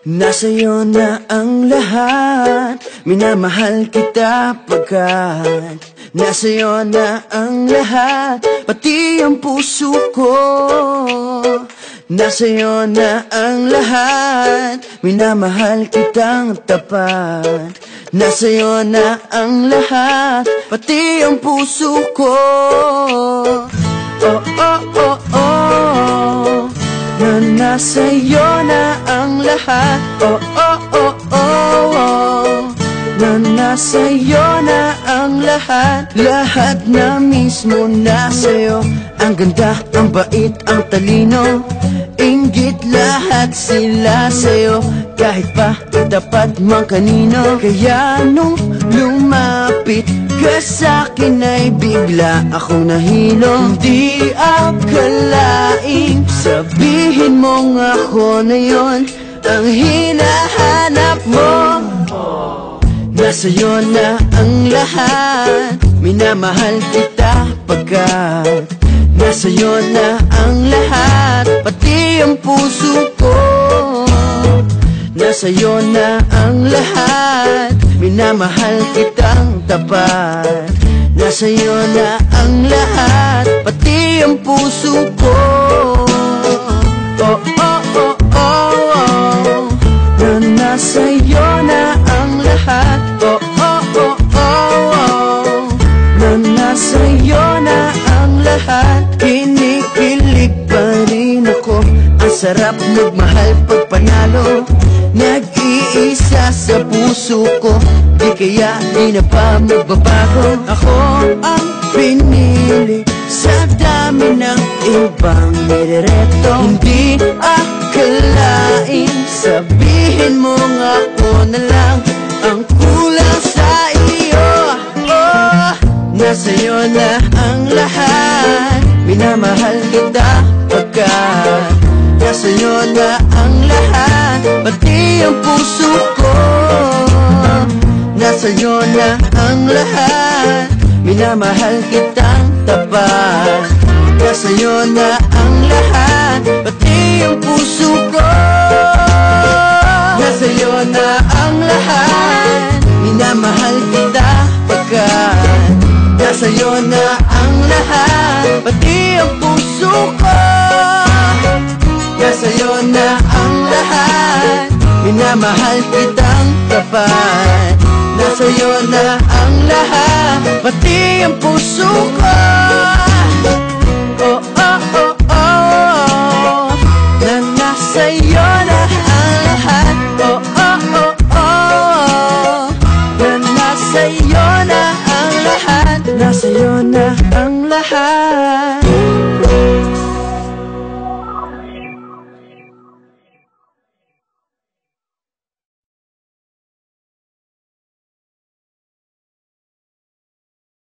Nasa'yo na ang lahat, minamahal kita pagkat nasa'yo na ang lahat, pati ang puso ko. Nasa'yo na ang lahat, minamahal kitang tapat. Nasa'yo na ang lahat, pati ang puso ko. Oh, oh, oh, oh, na nasa'yo na ang lahat. Oh, oh, oh, oh, oh, na nasa'yo na ang lahat. Lahat na mismo nasa'yo. Ang ganda, ang bait, ang talino, inggit lahat sila sa'yo. Kahit pa itapat man kanino. Kaya nung lumapit ka sa'kin ay bigla akong nahilo. Hindi akalaing sabihin mong ako na yon ang hinahanap mo. Nasa'yo na ang lahat, minamahal kita pagkat nasa'yo na ang lahat, pati ang puso ko. Nasa'yo na ang lahat, minamahal kitang tapat. Nasa'yo na ang lahat, pati ang puso ko. Oh, oh, oh, oh, oh, na nasa'yo na ang lahat. Oh, oh, oh, oh, oh, na nasa'yo na ang lahat. Kinikilig pa rin ako, ang sarap magmahal pag panalo. Nag-iisa sa puso ko, di kaya di na ba magbabago. Ako ang pinili sa dami ng ibang nirereto. Hindi akalain sabihin mo nga ako na lang ang kulang sa iyo. Oh, nasa'yo na ang lahat, minamahal kita pagkat nasa'yo na ang lahat, pati ang puso ko. Nasa'yo na ang lahat, minamahal kitang tapat. Nasa'yo na ang lahat, pati ang puso ko. Nasa'yo na ang lahat, minamahal kita pagkat nasa'yo na ang lahat, pati ang puso ko. Nasa'yo na ang lahat, minamahal kitang tapat. Nasa'yo na ang lahat, pati ang puso ko. Oh, oh, oh, oh, na nasa'yo na ang lahat. Oh, oh, oh, oh, na nasa'yo na ang lahat. Nasa'yo na ang lahat.